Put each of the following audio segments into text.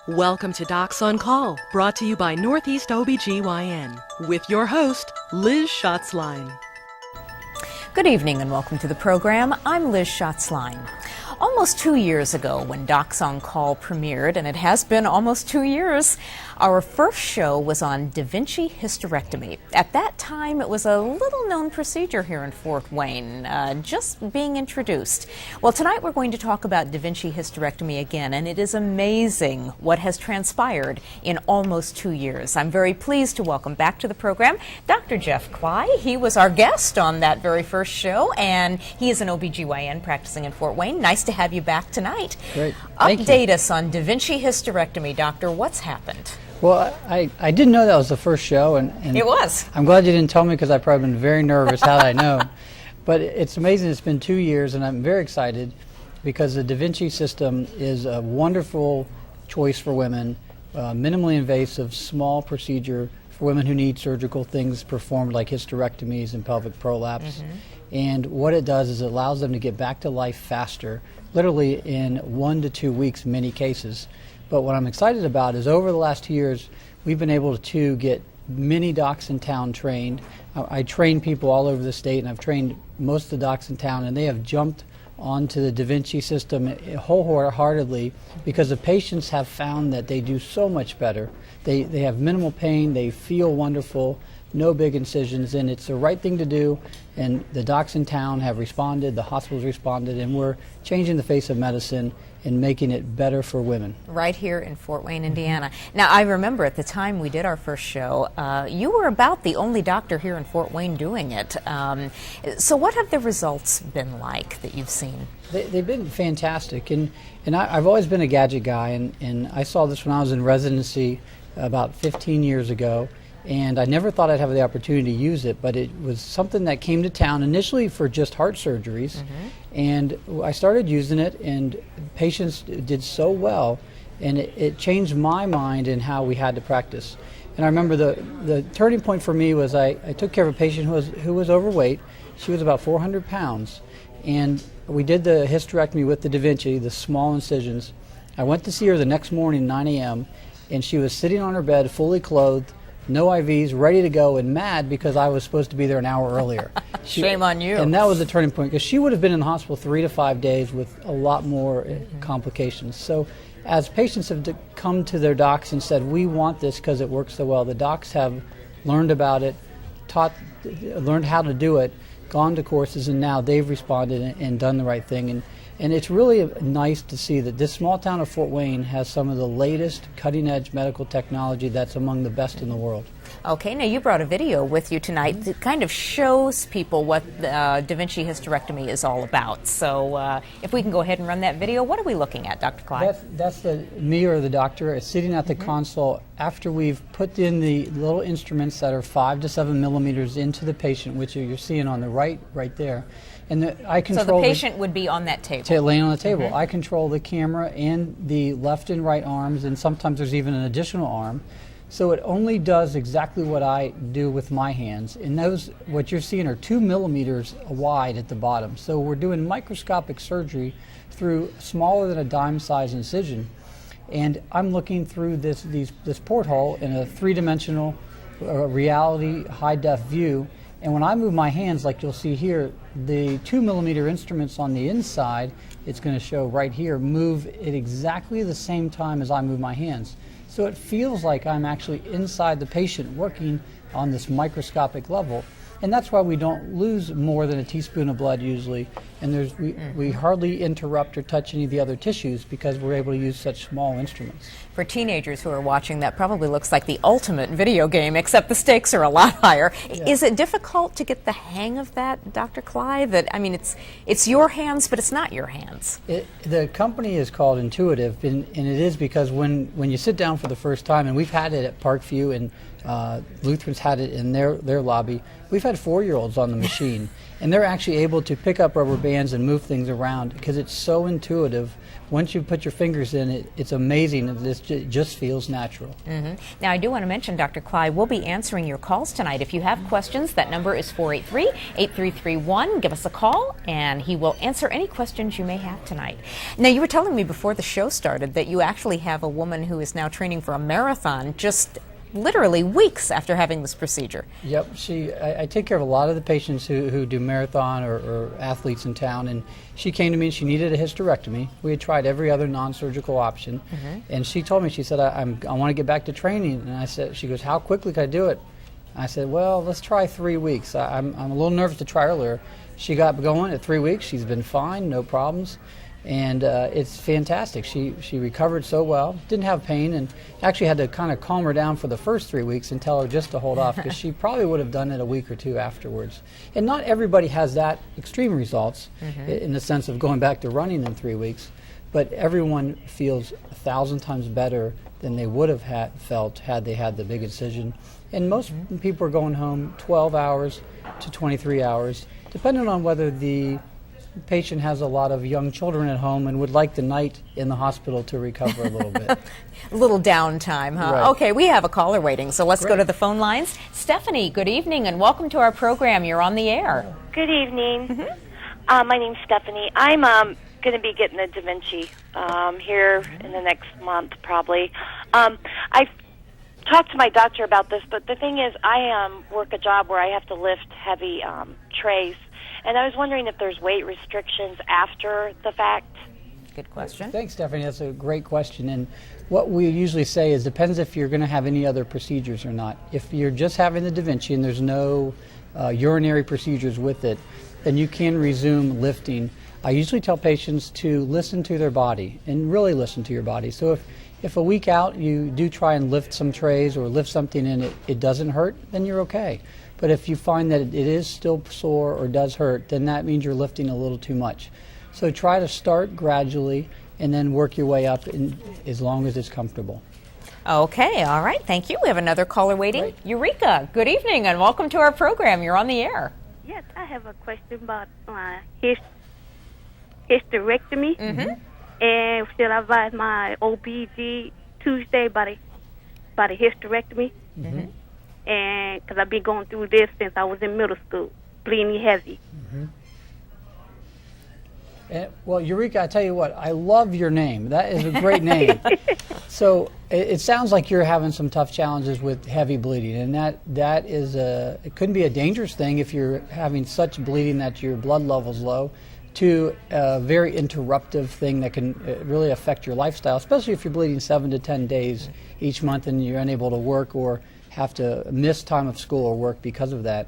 Welcome to Docs on Call, brought to you by Northeast OBGYN, with your host, Liz Schatzline. Good evening and welcome to the program. I'm Liz Schatzline. Almost 2 years ago when Docs on Call premiered, and it has been almost 2 years, our first show was on daVinci hysterectomy. At that time, it was a little-known procedure here in Fort Wayne, just being introduced. Well, tonight we're going to talk about daVinci hysterectomy again, and it is amazing what has transpired in almost 2 years. I'm very pleased to welcome back to the program Dr. Jeff Cly. He was our guest on that very first show, and he is an OBGYN practicing in Fort Wayne. Nice to have you back tonight. Great. Thank Update you. us on daVinci hysterectomy, Doctor. What's happened? Well, I didn't know that was the first show, and It was. I'm glad you didn't tell me because I've probably been very nervous had I known. But it's amazing. It's been 2 years, and I'm very excited because the daVinci system is a wonderful choice for women, minimally invasive, small procedure for women who need surgical things performed like hysterectomies and pelvic prolapse. And what it does is it allows them to get back to life faster, literally in 1 to 2 weeks in many cases. But what I'm excited about is over the last 2 years, we've been able to get many docs in town trained. I train people all over the state, and I've trained most of the docs in town, and they have jumped onto the daVinci system wholeheartedly because the patients have found that they do so much better. They have minimal pain, they feel wonderful, no big incisions, and it's the right thing to do. And the docs in town have responded, the hospitals responded, and we're changing the face of medicine and making it better for women. Right here in Fort Wayne, Indiana. Now, I remember at the time we did our first show, you were about the only doctor here in Fort Wayne doing it. So what have the results been like that you've seen? They've been fantastic, and I've always been a gadget guy, and I saw this when I was in residency about 15 years ago. And I never thought I'd have the opportunity to use it, but it was something that came to town initially for just heart surgeries. And I started using it, and patients did so well, and it changed my mind in how we had to practice. And I remember the turning point for me was I took care of a patient who was overweight. She was about 400 pounds, and we did the hysterectomy with the daVinci, the small incisions. I went to see her the next morning, 9 a.m., and she was sitting on her bed, fully clothed, no IVs, ready to go, and mad because I was supposed to be there an hour earlier. Shame on you. And that was the turning point because she would have been in the hospital 3 to 5 days with a lot more complications. So as patients have come to their docs and said, we want this because it works so well, the docs have learned about it, learned how to do it, gone to courses, and now they've responded and done the right thing. And it's really nice to see that this small town of Fort Wayne has some of the latest cutting-edge medical technology that's among the best in the world. Okay, now you brought a video with you tonight that kind of shows people what daVinci hysterectomy is all about. So if we can go ahead and run that video, what are we looking at, Dr. Clyde? That's me or the doctor is sitting at the console after we've put in the little instruments that are 5 to 7 millimeters into the patient, which you're seeing on the right there. And I control. So the patient would be on that table. Laying on the table. I control the camera and the left and right arms, and sometimes there's even an additional arm. So it only does exactly what I do with my hands. And what you're seeing are 2 millimeters wide at the bottom. So we're doing microscopic surgery through smaller than a dime-sized incision. And I'm looking through this porthole in a three-dimensional reality high-def view. And when I move my hands, like you'll see here, the 2 millimeter instruments on the inside, it's going to show right here, move at exactly the same time as I move my hands. So it feels like I'm actually inside the patient working on this microscopic level. And that's why we don't lose more than a teaspoon of blood usually. And we hardly interrupt or touch any of the other tissues because we're able to use such small instruments. For teenagers who are watching, that probably looks like the ultimate video game, except the stakes are a lot higher. Yeah. Is it difficult to get the hang of that, Dr. Clyde? It's your hands, but it's not your hands. The company is called Intuitive, and it is because when you sit down for the first time, and we've had it at Parkview, and Lutheran's had it in their lobby, we've had had 4-year-olds on the machine, and they're actually able to pick up rubber bands and move things around because it's so intuitive. Once you put your fingers in it, it's amazing. It just feels natural. Now, I do want to mention, Dr. Clyde, we'll be answering your calls tonight. If you have questions, that number is 483-8331. Give us a call, and he will answer any questions you may have tonight. Now, you were telling me before the show started that you actually have a woman who is now training for a marathon just literally weeks after having this procedure. Yep, I take care of a lot of the patients who do marathon or athletes in town, and she came to me and she needed a hysterectomy. We had tried every other non-surgical option, and she told me, she said, I want to get back to training. And she goes, how quickly can I do it? I said, well, let's try 3 weeks. I'm a little nervous to try earlier. She got going at 3 weeks. She's been fine, no problems. And it's fantastic. She recovered so well, didn't have pain, and actually had to kind of calm her down for the first 3 weeks and tell her just to hold off, because she probably would have done it a week or two afterwards. And not everybody has that extreme results in the sense of going back to running in 3 weeks, but everyone feels 1,000 times better than they would have felt had they had the big incision. And most people are going home 12 hours to 23 hours, depending on whether the patient has a lot of young children at home and would like the night in the hospital to recover a little bit. A little downtime, huh? Right. Okay, we have a caller waiting, so let's go Great. to the phone lines. Stephanie, good evening, and welcome to our program. You're on the air. Good evening. My name's Stephanie. I'm going to be getting the daVinci here in the next month, probably. I've talked to my doctor about this, but the thing is, I work a job where I have to lift heavy trays. And I was wondering if there's weight restrictions after the fact. Good question. Thanks, Stephanie. That's a great question. And what we usually say is depends if you're going to have any other procedures or not. If you're just having the daVinci and there's no urinary procedures with it, then you can resume lifting. I usually tell patients to listen to their body and really listen to your body. So if a week out you do try and lift some trays or lift something and it doesn't hurt, then you're okay. But if you find that it is still sore or does hurt, then that means you're lifting a little too much. So try to start gradually and then work your way up as long as it's comfortable. Okay, all right, thank you. We have another caller waiting. Great. Eureka, good evening, and welcome to our program. You're on the air. Yes, I have a question about hysterectomy. And should I advise my OBG Tuesday by the hysterectomy? And because I've been going through this since I was in middle school, bleeding heavy. Well, Eureka, I tell you what, I love your name. That is a great name. So it sounds like you're having some tough challenges with heavy bleeding, and that is it could be a dangerous thing if you're having such bleeding that your blood level's low, to a very interruptive thing that can really affect your lifestyle, especially if you're bleeding 7 to 10 days each month and you're unable to work or have to miss time of school or work because of that.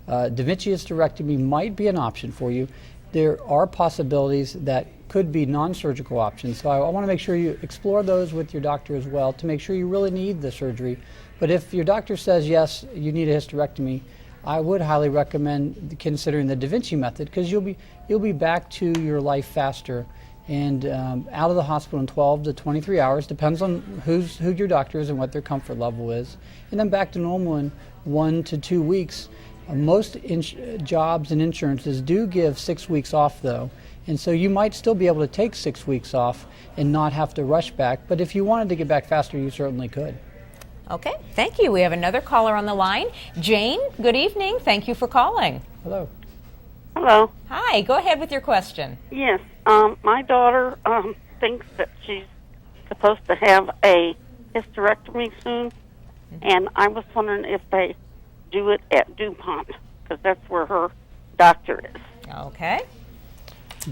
daVinci hysterectomy might be an option for you. There are possibilities that could be non-surgical options, so I want to make sure you explore those with your doctor as well to make sure you really need the surgery. But if your doctor says yes, you need a hysterectomy, I would highly recommend considering the daVinci method, because you'll be back to your life faster and out of the hospital in 12 to 23 hours, depends on who your doctor is and what their comfort level is, and then back to normal in 1 to 2 weeks. Most jobs and insurances do give 6 weeks off, though, and so you might still be able to take 6 weeks off and not have to rush back, but if you wanted to get back faster, you certainly could. Okay, thank you. We have another caller on the line. Jane, good evening. Thank you for calling. Hello. Hello. Hi, go ahead with your question. Yes, my daughter thinks that she's supposed to have a hysterectomy soon, and I was wondering if they do it at DuPont, because that's where her doctor is. Okay.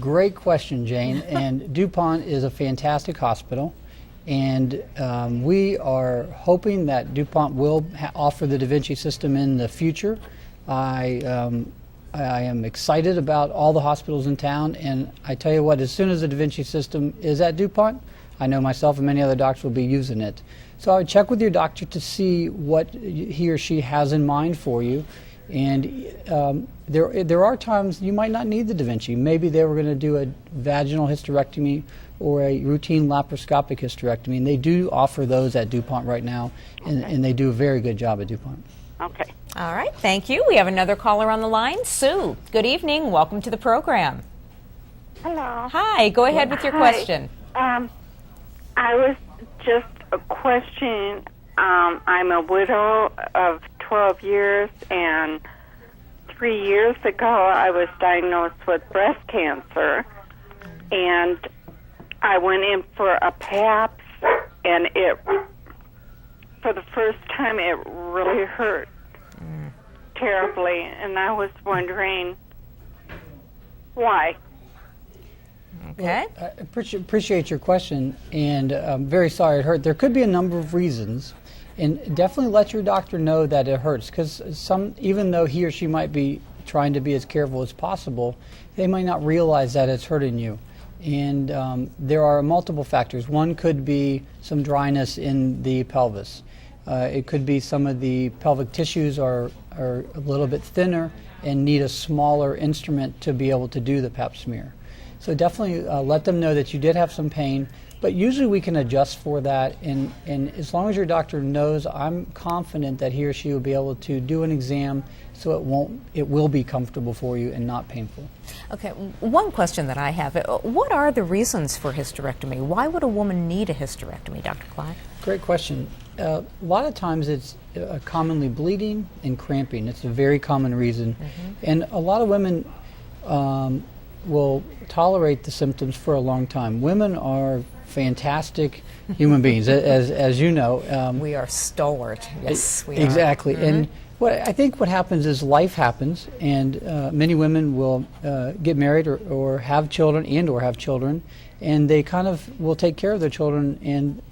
Great question, Jane. And DuPont is a fantastic hospital, and we are hoping that DuPont will offer the daVinci system in the future. I am excited about all the hospitals in town, and I tell you what, as soon as the daVinci system is at DuPont, I know myself and many other doctors will be using it. So I would check with your doctor to see what he or she has in mind for you. And there are times you might not need the daVinci. Maybe they were going to do a vaginal hysterectomy or a routine laparoscopic hysterectomy, and they do offer those at DuPont right now, and they do a very good job at DuPont. Okay. All right, thank you. We have another caller on the line. Sue, good evening. Welcome to the program. Hello. Hi, go ahead with your question. I was just questioning. I'm a widow of 12 years, and 3 years ago I was diagnosed with breast cancer, and I went in for a PAPS, and for the first time, it really hurt terribly, and I was wondering why. Okay. Well, I appreciate your question, and I'm very sorry it hurt. There could be a number of reasons, and definitely let your doctor know that it hurts, because even though he or she might be trying to be as careful as possible, they might not realize that it's hurting you. And there are multiple factors. One could be some dryness in the pelvis. It could be some of the pelvic tissues are a little bit thinner and need a smaller instrument to be able to do the pap smear. So definitely let them know that you did have some pain, but usually we can adjust for that, and as long as your doctor knows, I'm confident that he or she will be able to do an exam so it will be comfortable for you and not painful. Okay, one question that I have, what are the reasons for hysterectomy? Why would a woman need a hysterectomy, Dr. Clark? Great question. A lot of times it's commonly bleeding and cramping. It's a very common reason. And a lot of women will tolerate the symptoms for a long time. Women are fantastic human beings, as you know. We are stalwart. Yes, we are. Exactly. And I think what happens is life happens, and many women will get married or have children or have children, and they kind of will take care of their children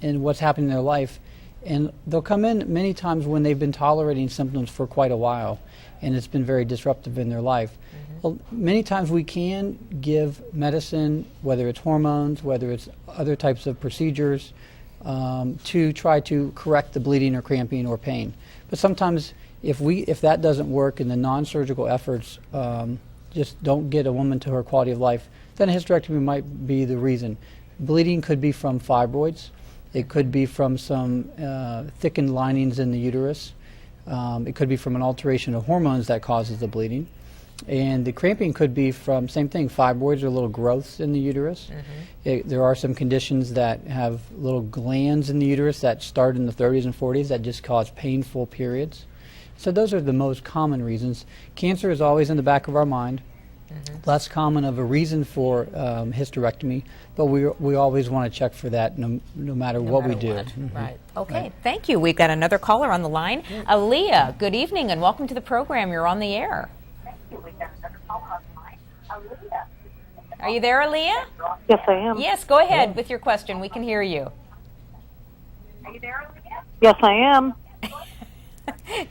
and what's happening in their life. And they'll come in many times when they've been tolerating symptoms for quite a while, and it's been very disruptive in their life. Well, many times we can give medicine, whether it's hormones, whether it's other types of procedures, to try to correct the bleeding or cramping or pain. But sometimes if that doesn't work and the non-surgical efforts just don't get a woman to her quality of life, then a hysterectomy might be the reason. Bleeding could be from fibroids. It could be from some thickened linings in the uterus. It could be from an alteration of hormones that causes the bleeding. And the cramping could be from, same thing, fibroids or little growths in the uterus. There are some conditions that have little glands in the uterus that start in the 30s and 40s that just cause painful periods. So those are the most common reasons. Cancer is always in the back of our mind. Less common of a reason for hysterectomy, but we always want to check for that no matter what we do. Right. Okay, Thank you. We've got another caller on the line. Aaliyah, good evening and welcome to the program. You're on the air. Are you there, Aaliyah? Yes, I am. Yes, go ahead with your question. We can hear you. Are you there, Aaliyah? Yes, I am.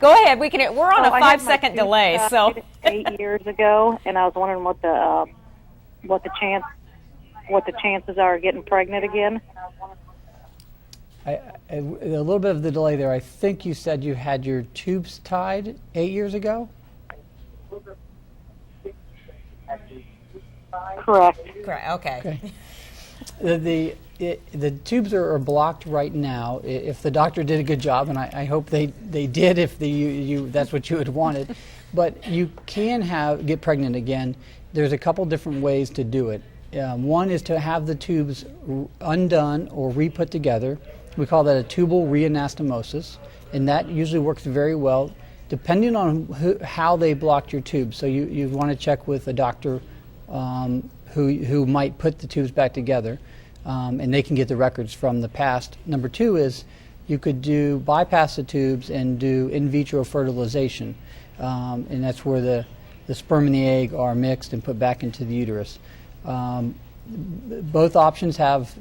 Go ahead. We're on a 5-second delay. So 8 years ago, and I was wondering what the chances are of getting pregnant again. A little bit of the delay there. I think you said you had your tubes tied 8 years ago? Correct. Okay. The tubes are blocked right now. If the doctor did a good job, and I hope they did, if that's what you had wanted, but you can get pregnant again. There's a couple different ways to do it. One is to have the tubes undone or re-put together. We call that a tubal reanastomosis, and that usually works very well, depending on how they blocked your tubes. So you want to check with a doctor who might put the tubes back together. And they can get the records from the past. Number two is you could bypass the tubes and do in vitro fertilization. And that's where the sperm and the egg are mixed and put back into the uterus. Both options have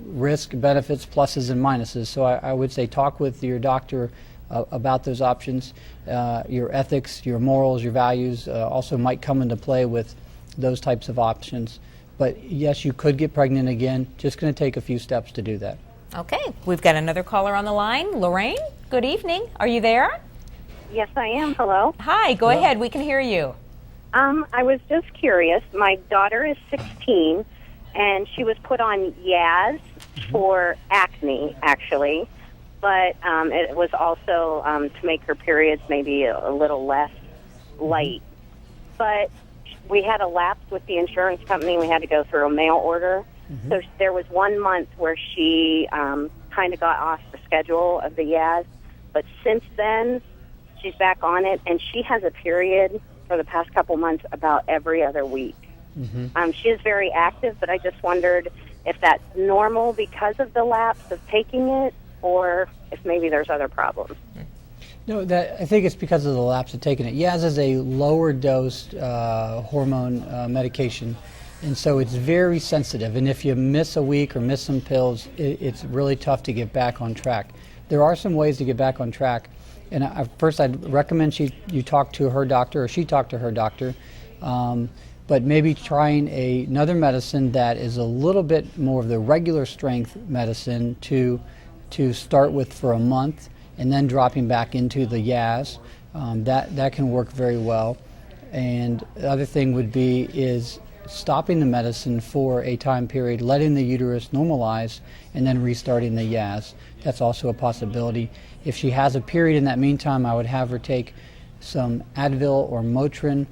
risk, benefits, pluses and minuses. So I would say talk with your doctor about those options. Your ethics, your morals, your values also might come into play with those types of options. But yes, you could get pregnant again. Just going to take a few steps to do that. Okay, we've got another caller on the line. Lorraine, good evening. Are you there? Yes, I am. Hello. Hi, go ahead. We can hear you. I was just curious. My daughter is 16, and she was put on Yaz for acne, actually. but it was also to make her periods maybe a little less light. But we had a lapse with the insurance company. We had to go through a mail order. So there was 1 month where she kind of got off the schedule of the Yaz. But since then, she's back on it, and she has a period for the past couple months about every other week. She is very active, but I just wondered if that's normal because of the lapse of taking it, or if maybe there's other problems. No, I think it's because of the lapse of taking it. Yaz is a lower dose hormone medication, and so it's very sensitive. And if you miss a week or miss some pills, it's really tough to get back on track. There are some ways to get back on track. And first, I'd recommend you talk to her doctor, or she talk to her doctor, but maybe trying another medicine that is a little bit more of the regular strength medicine to start with for a month, and then dropping back into the Yaz. That can work very well. And the other thing would be is stopping the medicine for a time period, letting the uterus normalize, and then restarting the Yaz. That's also a possibility. If she has a period in that meantime, I would have her take some Advil or Motrin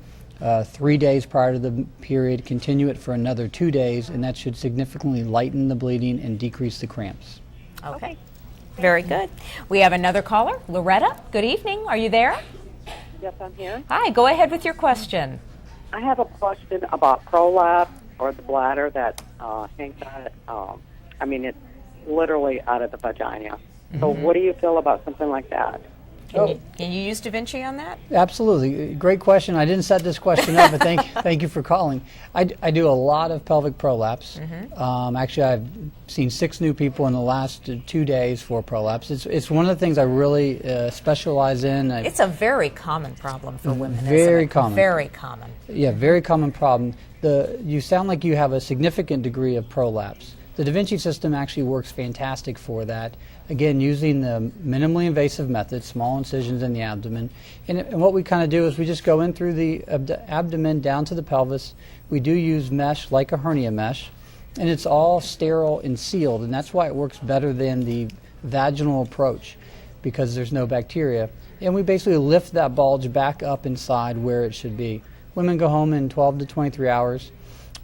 3 days prior to the period, continue it for another 2 days, and that should significantly lighten the bleeding and decrease the cramps. Okay. Very good. We have another caller, Loretta. Good evening. Are you there? Yes, I'm here. Hi. Go ahead with your question. I have a question about prolapse or the bladder that hangs out. It's literally out of the vagina. So what do you feel about something like that? Can you use daVinci on that? Absolutely. Great question. I didn't set this question up, but thank you for calling. I do a lot of pelvic prolapse. Actually, I've seen 6 new people in the last 2 days for prolapse. It's one of the things I really specialize in. It's a very common problem for women. Very common. Very common. Yeah, very common problem. You sound like you have a significant degree of prolapse. The daVinci system actually works fantastic for that. Again, using the minimally invasive method, small incisions in the abdomen. And what we kind of do is we just go in through the abdomen down to the pelvis. We do use mesh like a hernia mesh, and it's all sterile and sealed, and that's why it works better than the vaginal approach, because there's no bacteria. And we basically lift that bulge back up inside where it should be. Women go home in 12 to 23 hours.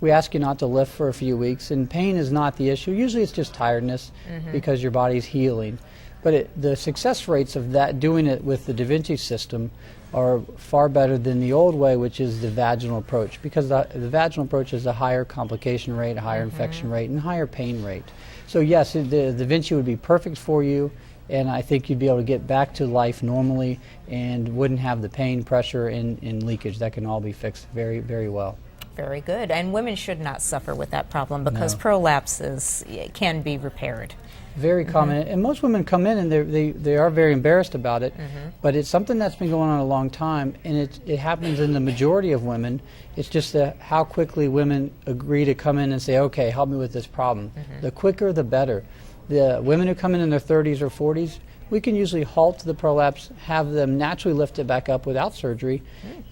We ask you not to lift for a few weeks, and pain is not the issue. Usually it's just tiredness because your body's healing. But the success rates of that, doing it with the daVinci system, are far better than the old way, which is the vaginal approach, because the vaginal approach has a higher complication rate, a higher infection rate, and higher pain rate. So yes, the daVinci would be perfect for you, and I think you'd be able to get back to life normally and wouldn't have the pain, pressure, and leakage. That can all be fixed very, very well. Very good. And women should not suffer with that problem because prolapse can be repaired. Very common. And most women come in and they are very embarrassed about it, but it's something that's been going on a long time, and it happens in the majority of women. It's just how quickly women agree to come in and say, okay, help me with this problem. The quicker, the better. The women who come in their 30s or 40s, we can usually halt the prolapse, have them naturally lift it back up without surgery.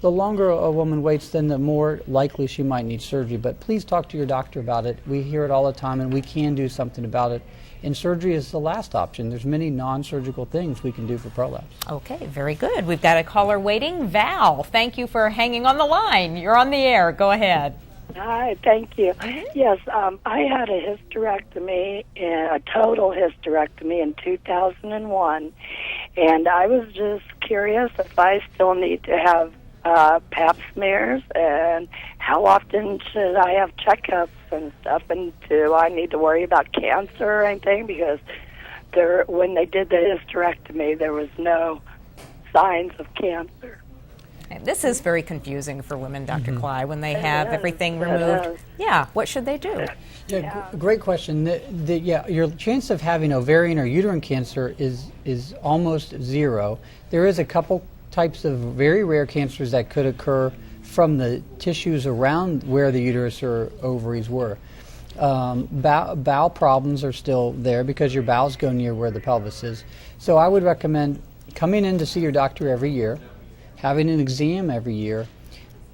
The longer a woman waits, then the more likely she might need surgery. But please talk to your doctor about it. We hear it all the time, and we can do something about it. And surgery is the last option. There's many non-surgical things we can do for prolapse. Okay, very good. We've got a caller waiting. Val, thank you for hanging on the line. You're on the air. Go ahead. Hi, thank you. Yes, I had a hysterectomy, a total hysterectomy in 2001, and I was just curious if I still need to have pap smears, and how often should I have checkups and stuff, and do I need to worry about cancer or anything? Because when they did the hysterectomy, there was no signs of cancer. This is very confusing for women, Dr. Cly, when they have everything removed. Yeah, what should they do? Yeah, great question. Your chance of having ovarian or uterine cancer is almost zero. There is a couple types of very rare cancers that could occur from the tissues around where the uterus or ovaries were. Bowel problems are still there because your bowels go near where the pelvis is. So I would recommend coming in to see your doctor every year, having an exam every year.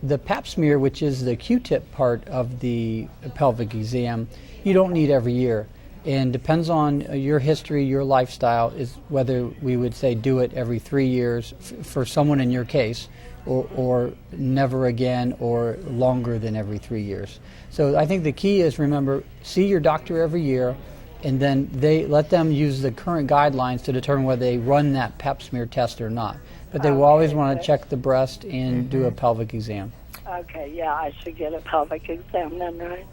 The pap smear, which is the Q-tip part of the pelvic exam, you don't need every year. and depends on your history, your lifestyle, is whether we would say do it every 3 years for someone in your case, or never again, or longer than every 3 years. So I think the key is, remember, see your doctor every year, and then they let them use the current guidelines to determine whether they run that pap smear test or not. But they will always want to check the breast and do a pelvic exam. Okay, yeah, I should get a pelvic exam then, right?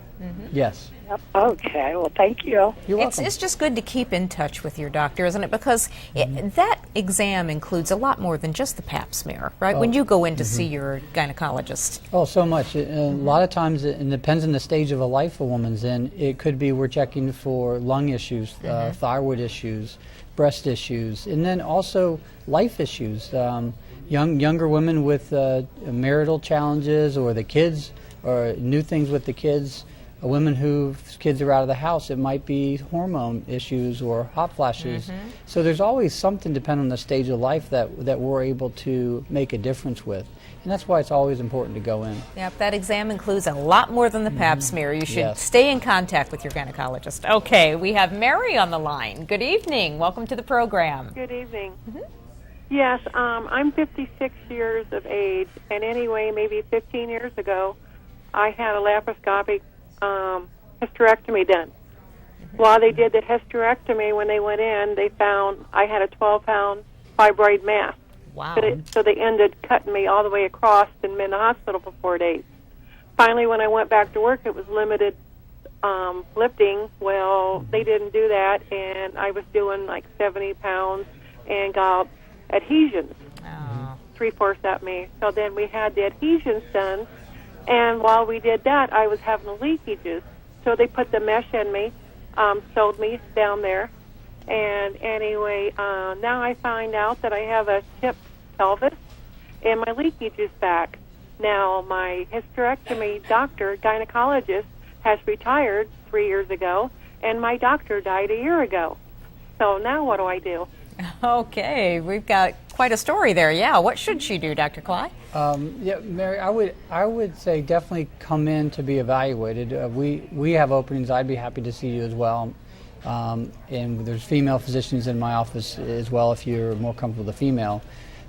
Yes. Yep. Okay, well, thank you. You're welcome. It's just good to keep in touch with your doctor, isn't it? Because that exam includes a lot more than just the pap smear, right? When you go in to see your gynecologist. Oh, so much. A lot of times it depends on the stage of a life a woman's in. It could be we're checking for lung issues, thyroid issues, breast issues, and then also life issues. Younger women with marital challenges, or the kids, or new things with the kids. Women whose kids are out of the house, it might be hormone issues or hot flashes. So there's always something, depending on the stage of life, that we're able to make a difference with. And that's why it's always important to go in. Yep, that exam includes a lot more than the pap smear. You should stay in contact with your gynecologist. Okay, we have Mary on the line. Good evening. Welcome to the program. Good evening. Yes, I'm 56 years of age, and anyway, maybe 15 years ago, I had a laparoscopic hysterectomy done. While they did the hysterectomy, when they went in, they found I had a 12-pound fibroid mass. Wow. So they ended cutting me all the way across and been in the hospital for 4 days. Finally, when I went back to work, it was limited lifting. Well, they didn't do that, and I was doing like 70 pounds and got adhesions, 3/4 at me. So then we had the adhesions done, and while we did that, I was having leakages. So they put the mesh in me, sewed me down there, and anyway, now I find out that I have a tipped pelvis, and my leakage is back. Now, my hysterectomy doctor, gynecologist, has retired 3 years ago, and my doctor died a year ago. So now what do I do? Okay, we've got quite a story there. Yeah, what should she do, Dr. Cly? Yeah, Mary, I would say definitely come in to be evaluated. We have openings. I'd be happy to see you as well. And there's female physicians in my office as well if you're more comfortable with a female.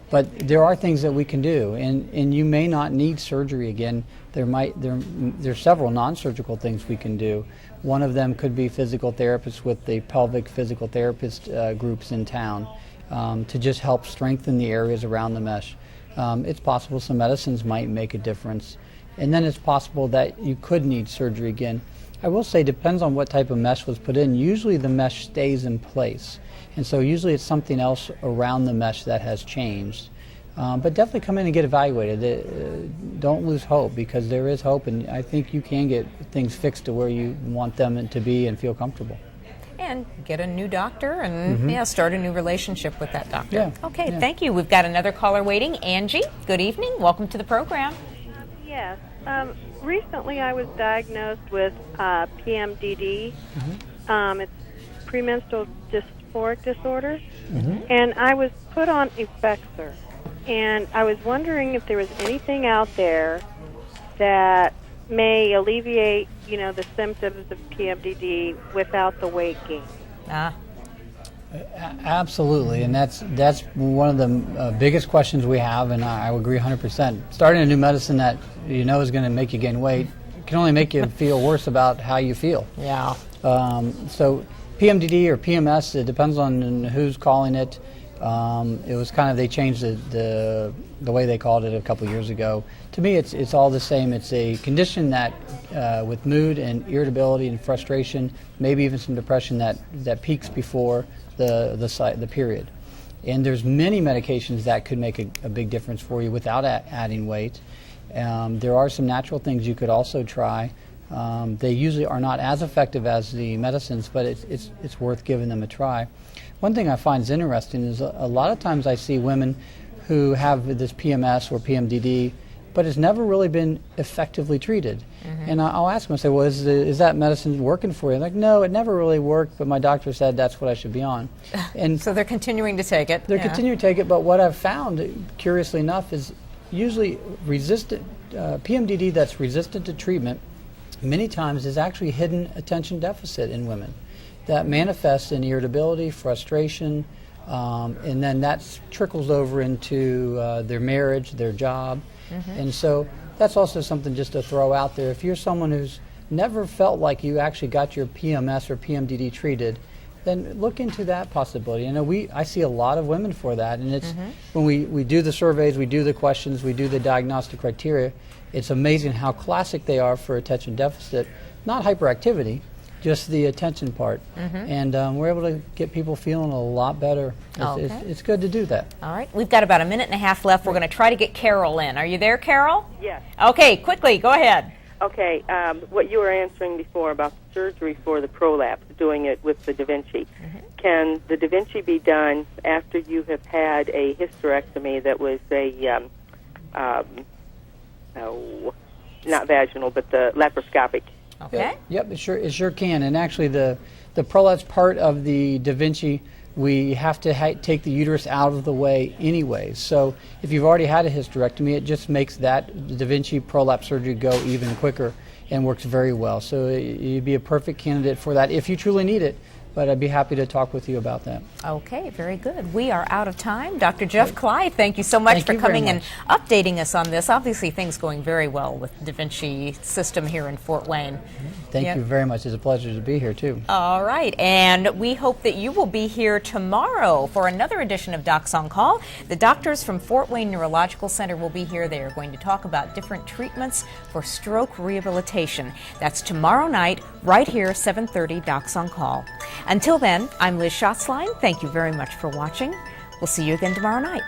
But there are things that we can do, and you may not need surgery again. There's several non-surgical things we can do. One of them could be physical therapists with the pelvic physical therapist groups in town to just help strengthen the areas around the mesh. It's possible some medicines might make a difference, and then it's possible that you could need surgery again. I will say, depends on what type of mesh was put in. Usually the mesh stays in place, and so usually it's something else around the mesh that has changed. But definitely come in and get evaluated. Don't lose hope, because there is hope, and I think you can get things fixed to where you want them to be and feel comfortable. And get a new doctor and start a new relationship with that doctor. Yeah. Okay, thank you. We've got another caller waiting. Angie, good evening. Welcome to the program. Yes. Recently I was diagnosed with PMDD. It's premenstrual dysphoric disorder. And I was put on Effexor. And I was wondering if there was anything out there that may alleviate, the symptoms of PMDD without the weight gain. Absolutely, and that's one of the biggest questions we have, and I would agree 100%. Starting a new medicine that is going to make you gain weight can only make you feel worse about how you feel. Yeah. So PMDD or PMS, it depends on who's calling it. It was they changed the way they called it a couple years ago. To me, it's all the same. It's a condition that, with mood and irritability and frustration, maybe even some depression that peaks before the period. And there's many medications that could make a big difference for you without adding weight. There are some natural things you could also try. They usually are not as effective as the medicines, but it's worth giving them a try. One thing I find is interesting is a lot of times I see women who have this PMS or PMDD, but it's never really been effectively treated. And I'll ask them, I say, well, is that medicine working for you? I'm like, no, it never really worked, but my doctor said that's what I should be on. And so they're continuing to take it. They're continuing to take it, but what I've found, curiously enough, is usually PMDD that's resistant to treatment many times is actually hidden attention deficit in women. that manifests in irritability, frustration, and then that trickles over into their marriage, their job. And so that's also something just to throw out there. If you're someone who's never felt like you actually got your PMS or PMDD treated, then look into that possibility. I see a lot of women for that, and it's when we do the surveys, we do the questions, we do the diagnostic criteria, it's amazing how classic they are for attention deficit, not hyperactivity, just the attention part. And we're able to get people feeling a lot better. It's good to do that. All right, we've got about a minute and a half left. We're going to try to get Carol in. Are you there, Carol? Yes. Okay, quickly, go ahead. Okay, what you were answering before about the surgery for the prolapse, doing it with the daVinci. Can the daVinci be done after you have had a hysterectomy that was not vaginal, but the laparoscopic? Okay. Yep, it sure can. And actually, the prolapse part of the daVinci, we have to take the uterus out of the way anyway. So if you've already had a hysterectomy, it just makes that daVinci prolapse surgery go even quicker and works very well. So you'd be a perfect candidate for that if you truly need it. But I'd be happy to talk with you about that. Okay, very good. We are out of time. Dr. Jeff Clyde, thank you so much for coming and updating us on this. Obviously, things going very well with daVinci system here in Fort Wayne. Thank you very much. It's a pleasure to be here, too. All right, and we hope that you will be here tomorrow for another edition of Docs on Call. The doctors from Fort Wayne Neurological Center will be here. They are going to talk about different treatments for stroke rehabilitation. That's tomorrow night, right here, 7:30, Docs on Call. Until then, I'm Liz Schatzline. Thank you very much for watching. We'll see you again tomorrow night.